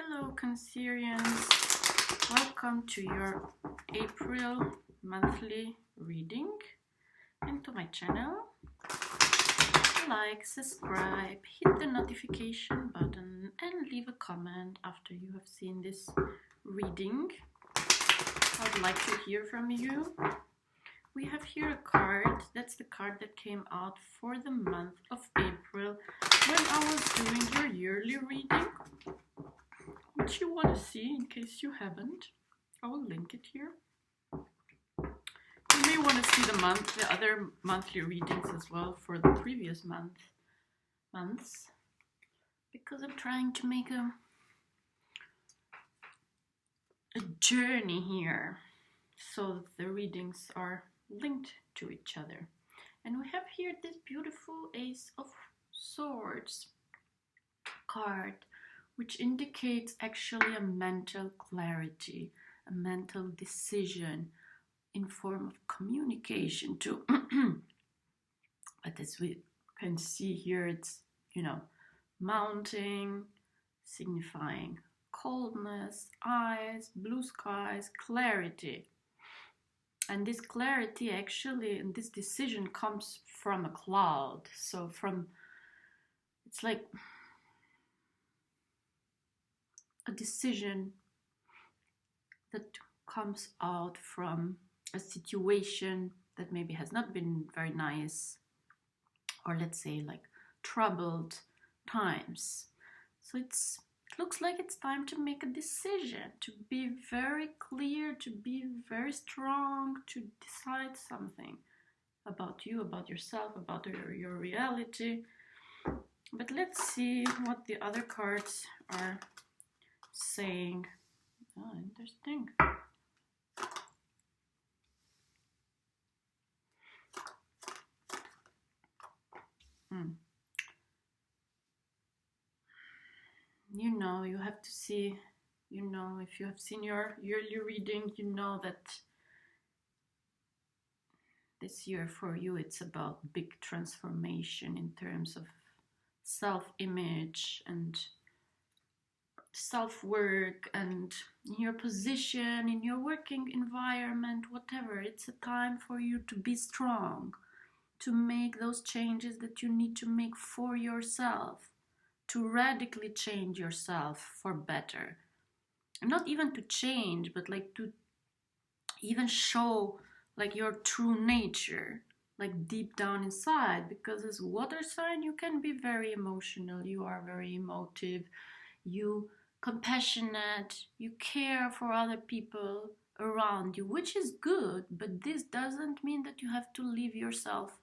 Hello Cancerians, welcome to your April monthly reading and to my channel. Like, subscribe, hit the notification button and leave a comment after you have seen this reading. I would like to hear from you. We have here a card, that's the card that came out for the month of April when I was doing your yearly reading, which you want to see in case you haven't. I will link it here. You may want to see the other monthly readings as well for the previous months, because I'm trying to make a journey here so that the readings are linked to each other. And we have here this beautiful Ace of Swords card, which indicates actually a mental clarity, a mental decision in form of communication too. But as we can see here, it's, mounting, signifying coldness, eyes, blue skies, clarity. And this clarity actually, and this decision comes from a cloud. So it's like a decision that comes out from a situation that maybe has not been very nice, or let's say like troubled times. So it looks like it's time to make a decision, to be very clear, to be very strong, to decide something about you, about yourself, about your reality. But let's see what the other cards are saying. Oh, interesting. You have to see, if you have seen your yearly reading, you know that this year for you it's about big transformation in terms of self-image and self-work and your position in your working environment, whatever. It's a time for you to be strong, to make those changes that you need to make for yourself, to radically change yourself for better. And not even to change, but like to even show like your true nature, like deep down inside, because as water sign you can be very emotional, you are very emotive, you compassionate, you care for other people around you, which is good, but this doesn't mean that you have to leave yourself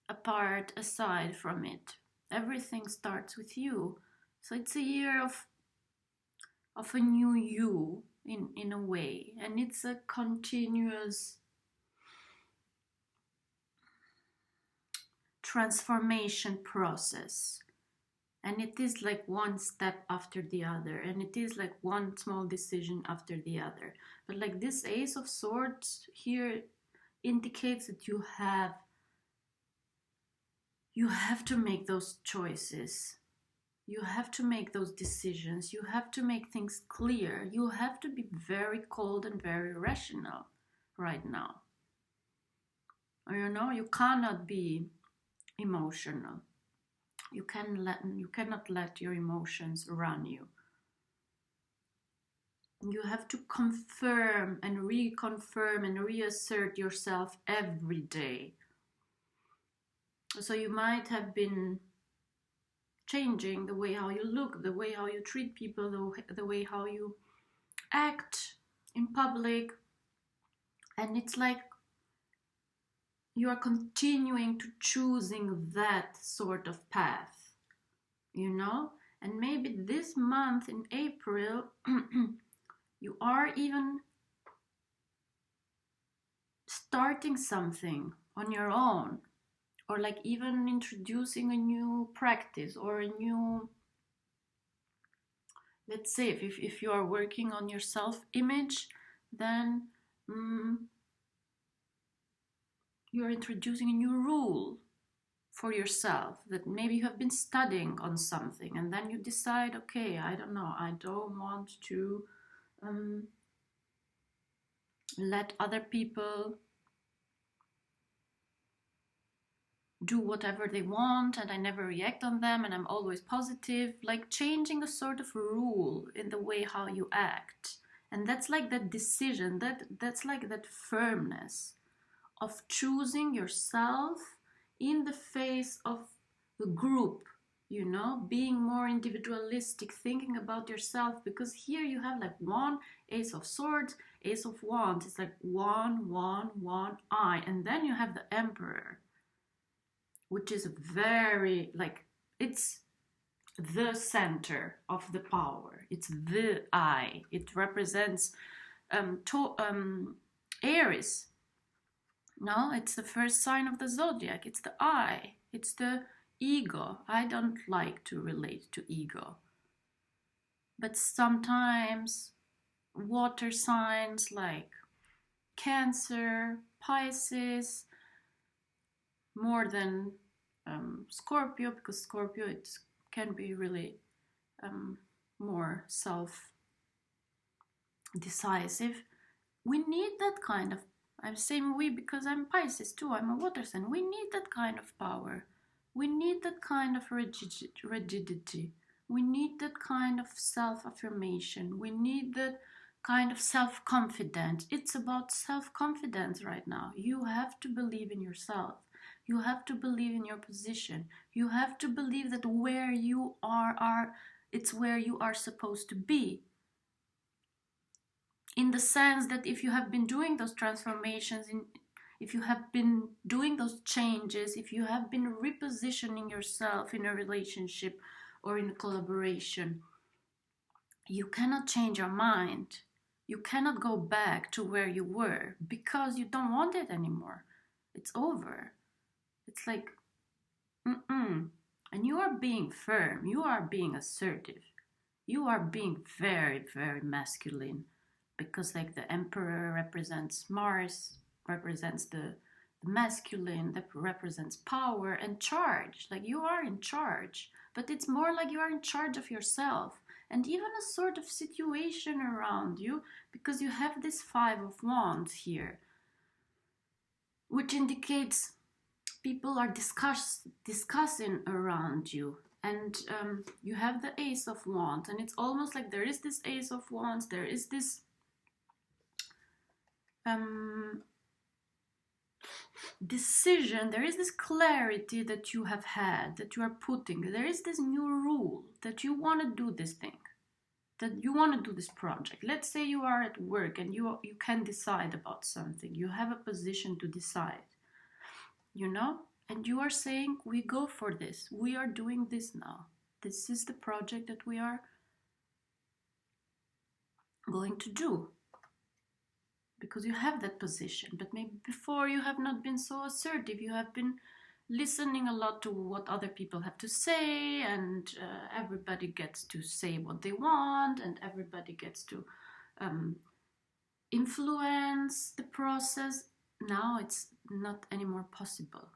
apart, aside from it. Everything starts with you. So it's a year of a new you in a way, and it's a continuous transformation process. And it is like one step after the other, and it is like one small decision after the other. But like this Ace of Swords here indicates that you have to make those choices. You have to make those decisions. You have to make things clear. You have to be very cold and very rational right now. You cannot be emotional. You cannot let your emotions run you. You have to confirm and reconfirm and reassert yourself every day. So you might have been changing the way how you look, the way how you treat people, the way how you act in public. And it's like you are continuing to choosing that sort of path, And maybe this month in April, you are even starting something on your own, or like even introducing a new practice or a new, let's say if you are working on your self-image, then you're introducing a new rule for yourself, that maybe you have been studying on something and then you decide, okay, I don't know, I don't want to let other people do whatever they want and I never react on them and I'm always positive, like changing a sort of rule in the way how you act. And that's like that decision, that's like that firmness of choosing yourself in the face of the group, you know, being more individualistic, thinking about yourself, because here you have like one Ace of Swords, Ace of Wands, it's like one, I, and then you have the Emperor, which is very, like, it's the center of the power. It's the I. It represents Aries. No, it's the first sign of the zodiac. It's the I. It's the ego. I don't like to relate to ego. But sometimes water signs like Cancer, Pisces, more than Scorpio, because Scorpio, it can be really more self-decisive. We need that kind of, I'm saying we because I'm Pisces too, I'm a water sign. We need that kind of power. We need that kind of rigidity. We need that kind of self-affirmation. We need that kind of self-confidence. It's about self-confidence right now. You have to believe in yourself. You have to believe in your position. You have to believe that where you are it's where you are supposed to be. In the sense that if you have been doing those transformations, if you have been doing those changes, if you have been repositioning yourself in a relationship or in a collaboration, you cannot change your mind. You cannot go back to where you were because you don't want it anymore. It's over. It's like, and you are being firm. You are being assertive. You are being very, very masculine. Because like the Emperor represents Mars, represents the masculine, that represents power and charge. Like you are in charge, but it's more like you are in charge of yourself and even a sort of situation around you, because you have this Five of Wands here, which indicates people are discussing around you. And you have the Ace of Wands, and it's almost like there is this Ace of Wands, there is this decision, there is this clarity that you have had, that you are putting, there is this new rule that you want to do this thing, that you want to do this project. Let's say you are at work and you can decide about something, you have a position to decide, you know, and you are saying, we go for this, we are doing this now, this is the project that we are going to do. Because you have that position, but maybe before you have not been so assertive. You have been listening a lot to what other people have to say, and everybody gets to say what they want, and everybody gets to influence the process. Now it's not anymore possible.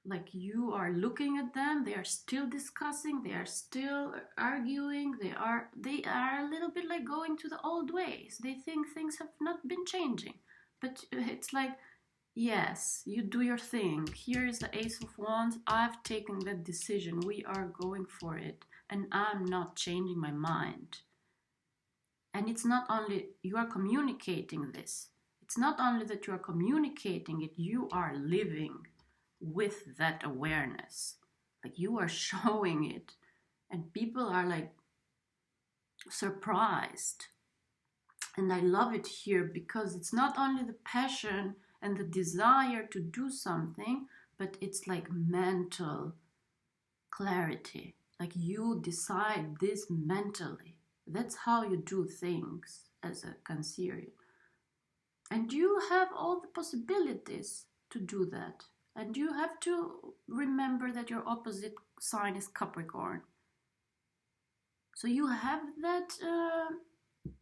Like you are looking at them, they are still discussing, they are still arguing, they are a little bit like going to the old ways. They think things have not been changing. But it's like, yes, you do your thing. Here is the Ace of Wands. I've taken that decision. We are going for it. And I'm not changing my mind. And it's not only you are communicating this. It's not only that you are communicating it, you are living with that awareness. Like you are showing it, and people are like surprised. And I love it here because it's not only the passion and the desire to do something, but it's like mental clarity. Like you decide this mentally. That's how you do things as a Cancerian. And you have all the possibilities to do that. And you have to remember that your opposite sign is Capricorn. So you have that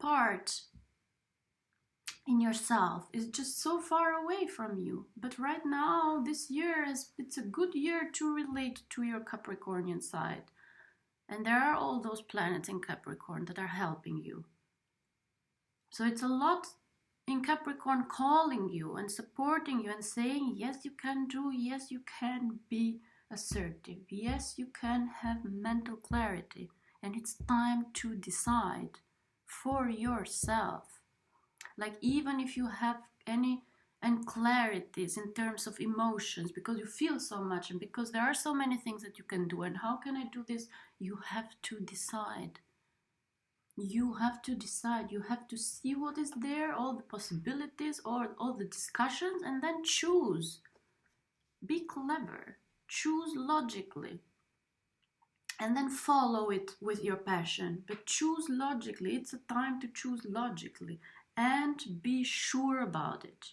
part in yourself is just so far away from you. But right now, this year, it's a good year to relate to your Capricornian side. And there are all those planets in Capricorn that are helping you. So it's a lot in Capricorn calling you and supporting you and saying, yes, you can do, yes, you can be assertive, yes, you can have mental clarity. And it's time to decide for yourself. Like, even if you have any unclarities in terms of emotions, because you feel so much and because there are so many things that you can do, and how can I do this? You have to decide. You have to decide. You have to see what is there, all the possibilities, or all the discussions, and then choose. Be clever. Choose logically. And then follow it with your passion. But choose logically. It's a time to choose logically. And be sure about it.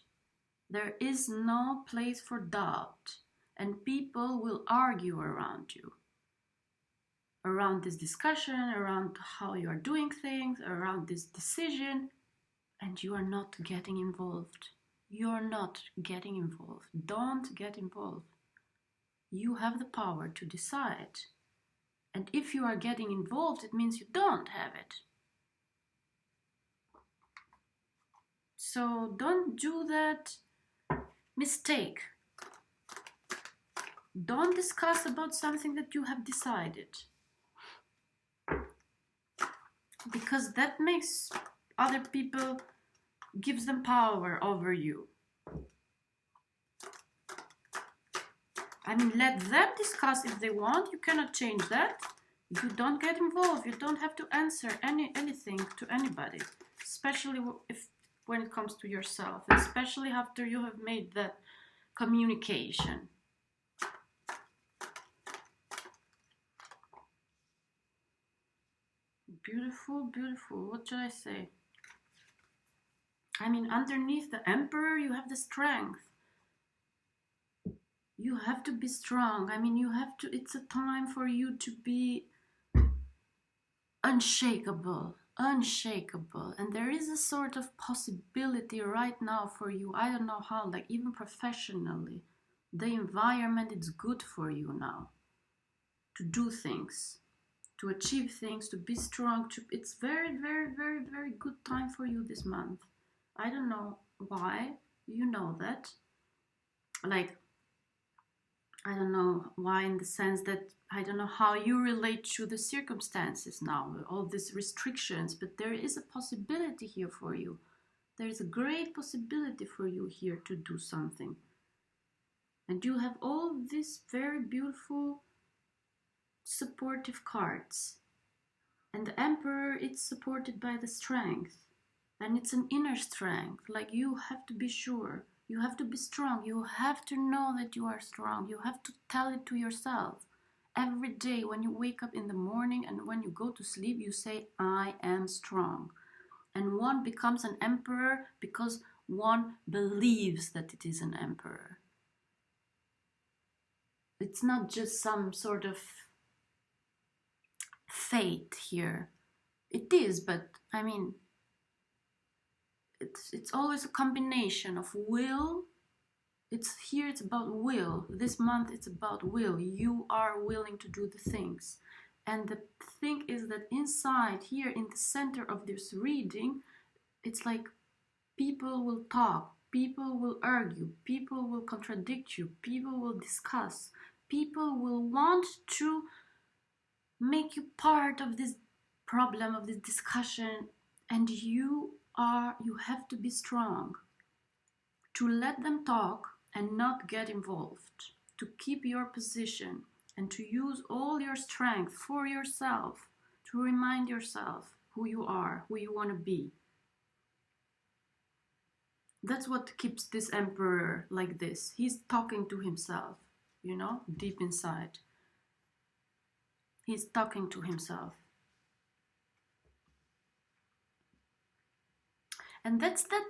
There is no place for doubt. And people will argue around you. Around this discussion, around how you are doing things, around this decision, and you are not getting involved. You're not getting involved. Don't get involved. You have the power to decide. And if you are getting involved, it means you don't have it. So don't do that mistake. Don't discuss about something that you have decided. Because that makes other people, gives them power over you. I mean, let them discuss if they want. You cannot change that. You don't get involved. You don't have to answer anything to anybody, especially when it comes to yourself, especially after you have made that communication. Beautiful, beautiful. What should I say? I mean, underneath the Emperor, you have the strength. You have to be strong. I mean, you have to, it's a time for you to be unshakable, unshakable. And there is a sort of possibility right now for you. I don't know how, like even professionally, the environment is good for you now to do things, to achieve things, to be strong. It's very, very, very, very good time for you this month. I don't know why. You know that. Like, I don't know why, in the sense that I don't know how you relate to the circumstances now, all these restrictions, but there is a possibility here for you. There is a great possibility for you here to do something. And you have all these very beautiful supportive cards. And the Emperor, it's supported by the strength. And it's an inner strength. Like, you have to be sure. You have to be strong. You have to know that you are strong. You have to tell it to yourself. Every day when you wake up in the morning and when you go to sleep, you say, I am strong. And one becomes an emperor because one believes that it is an emperor. It's not just some sort of fate here. It is, but I mean, it's always a combination of will. It's about will. This month it's about will. You are willing to do the things. And the thing is that inside here in the center of this reading, it's like people will talk, people will argue, people will contradict you, people will discuss, people will want to make you part of this problem, of this discussion, and you have to be strong to let them talk and not get involved, to keep your position and to use all your strength for yourself, to remind yourself who you are, who you want to be. That's what keeps this emperor like this. He's talking to himself, you know, deep inside. He's talking to himself. And that's that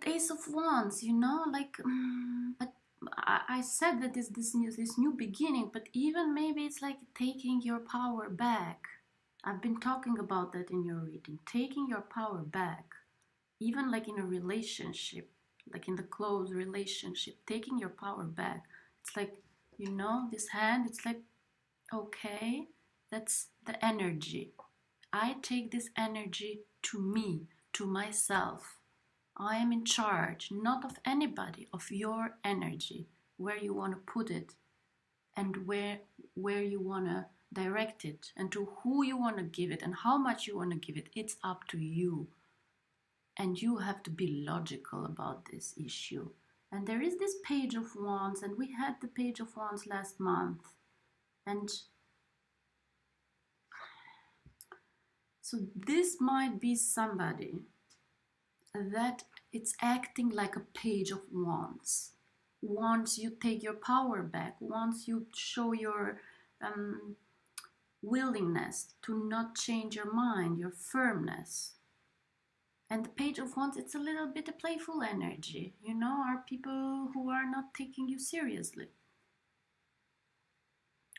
Ace of Wands, you know, like, but I said that it's this new beginning, but even maybe it's like taking your power back. I've been talking about that in your reading, taking your power back. even like in a relationship, like in the close relationship, taking your power back. It's like, you know, this hand, it's like, okay, that's the energy. I take this energy to me, to myself. I am in charge, not of anybody, of your energy, where you want to put it and where you want to direct it and to who you want to give it and how much you want to give it. It's up to you. And you have to be logical about this issue. And there is this Page of Wands, and we had the Page of Wands last month. And so this might be somebody that it's acting like a Page of Wands. Once you take your power back, once you show your willingness to not change your mind, your firmness. And the Page of Wands, it's a little bit a playful energy, you know, are people who are not taking you seriously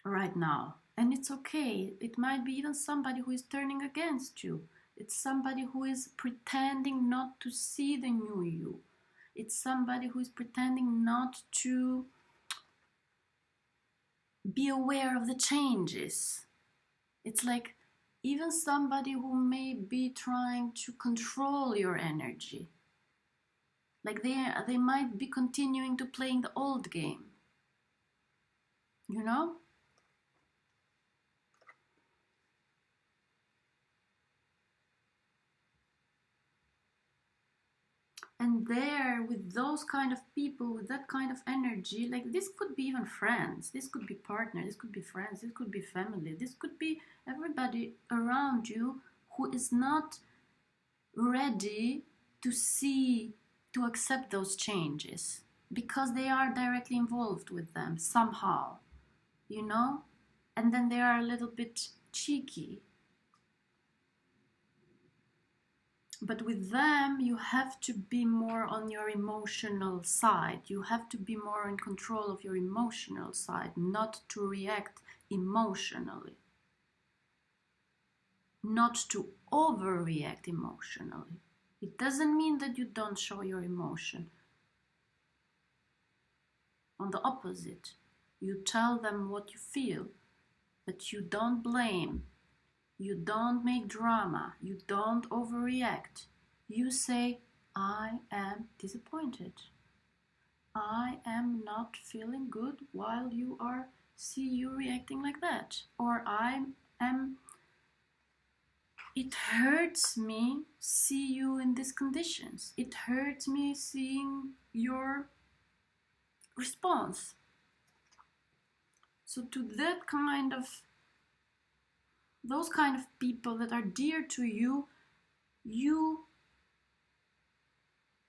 right now. And it's okay. It might be even somebody who is turning against you. It's somebody who is pretending not to see the new you. It's somebody who is pretending not to be aware of the changes. It's like even somebody who may be trying to control your energy. Like they might be continuing to playing the old game. You know? And there, with those kind of people, with that kind of energy, like this could be even friends, this could be partner, this could be friends, this could be family, this could be everybody around you who is not ready to see, to accept those changes because they are directly involved with them somehow, you know? And then they are a little bit cheeky. But with them, you have to be more on your emotional side. You have to be more in control of your emotional side, not to react emotionally. Not to overreact emotionally. It doesn't mean that you don't show your emotion. On the opposite, you tell them what you feel, but you don't blame. You don't make drama. You don't overreact. You say, I am disappointed. I am not feeling good while you see you reacting like that. Or it hurts me see you in these conditions. It hurts me seeing your response. So to those kind of people that are dear to you, you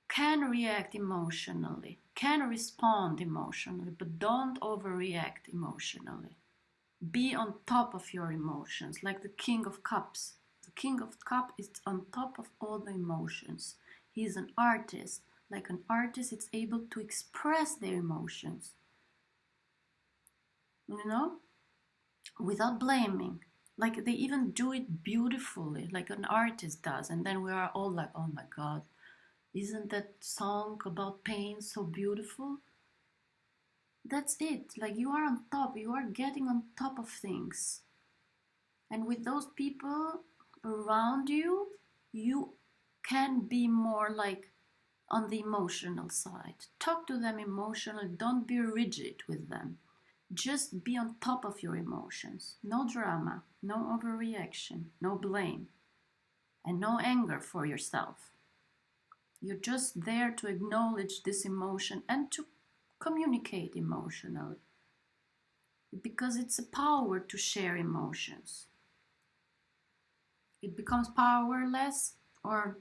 can react emotionally, can respond emotionally, but don't overreact emotionally. Be on top of your emotions, like the King of Cups. The King of Cups is on top of all the emotions. He is an artist. Like an artist, it's able to express their emotions, you know, without blaming. Like they even do it beautifully, like an artist does. And then we are all like, oh my God, isn't that song about pain so beautiful? That's it. Like you are on top. You are getting on top of things. And with those people around you, you can be more like on the emotional side. Talk to them emotionally. Don't be rigid with them. Just be on top of your emotions. No drama, no overreaction, no blame, and no anger for yourself. You're just there to acknowledge this emotion and to communicate emotionally. Because it's a power to share emotions. It becomes powerless or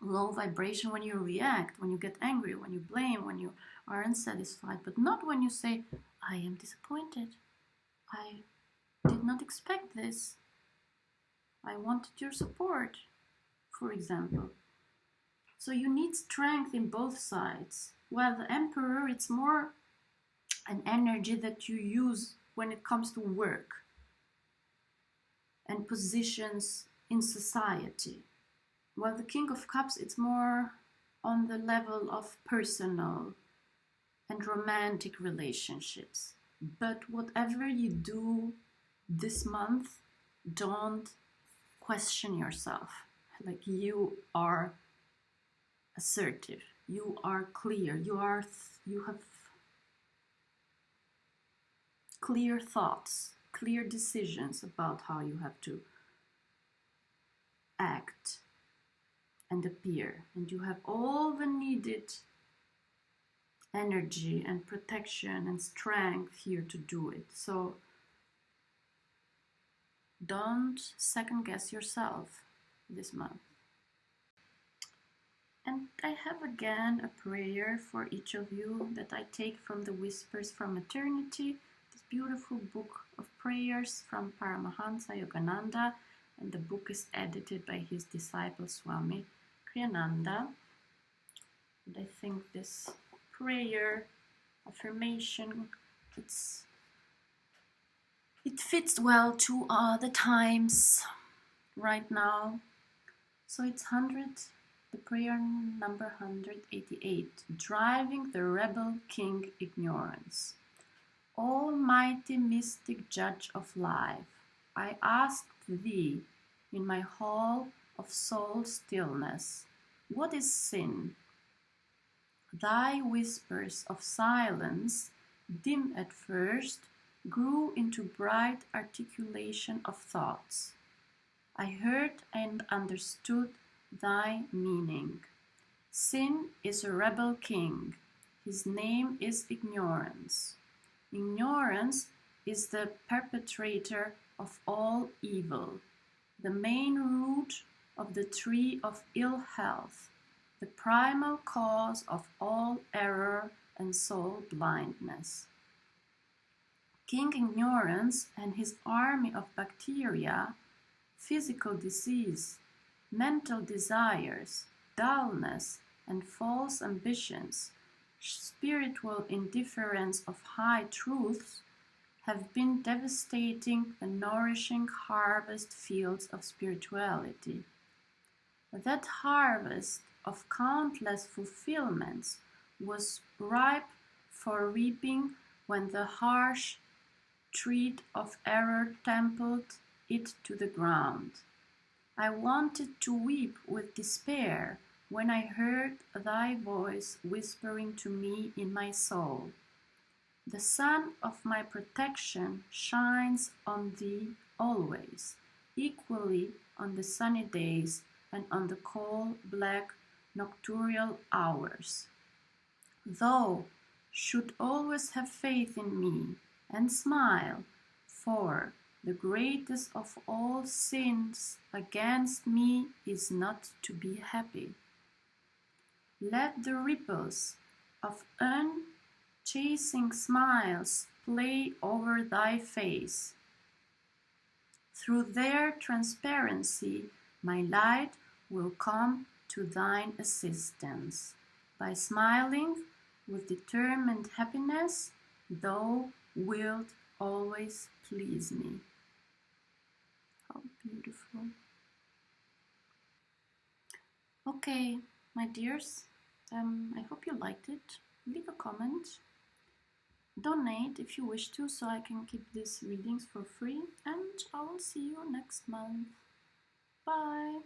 low vibration when you react, when you get angry, when you blame, when you are unsatisfied, but not when you say, I am disappointed. I did not expect this. I wanted your support, for example. So you need strength in both sides. While the Emperor, it's more an energy that you use when it comes to work and positions in society. Well, the King of Cups, it's more on the level of personal and romantic relationships. But whatever you do this month, don't question yourself. Like, you are assertive, you are clear, you have clear thoughts, clear decisions about how you have to act and appear, and you have all the needed energy and protection and strength here to do it. So don't second guess yourself this month. And I have again a prayer for each of you that I take from the Whispers from Eternity, this beautiful book of prayers from Paramhansa Yogananda, and the book is edited by his disciple Swami Kriyananda. And I think this prayer, affirmation, it fits well to the times right now. So it's the prayer number 188, driving the rebel king ignorance. Almighty mystic judge of life, I asked thee in my hall of soul-stillness, what is sin? Thy whispers of silence, dim at first, grew into bright articulation of thoughts. I heard and understood thy meaning. Sin is a rebel king. His name is ignorance. Ignorance is the perpetrator of all evil, the main root of the tree of ill health, the primal cause of all error and soul-blindness. King Ignorance and his army of bacteria, physical disease, mental desires, dullness, and false ambitions, spiritual indifference of high truths, have been devastating the nourishing harvest fields of spirituality. That harvest of countless fulfillments was ripe for reaping when the harsh tread of error trampled it to the ground. I wanted to weep with despair when I heard thy voice whispering to me in my soul. The sun of my protection shines on thee always, equally on the sunny days and on the coal black nocturnal hours. Thou should always have faith in me and smile, for the greatest of all sins against me is not to be happy. Let the ripples of unceasing smiles play over thy face. Through their transparency, my light will come to thine assistance. By smiling with determined happiness, thou wilt always please me. How beautiful. Okay, my dears, I hope you liked it. Leave a comment. Donate if you wish to, so I can keep these readings for free. And I will see you next month. Bye.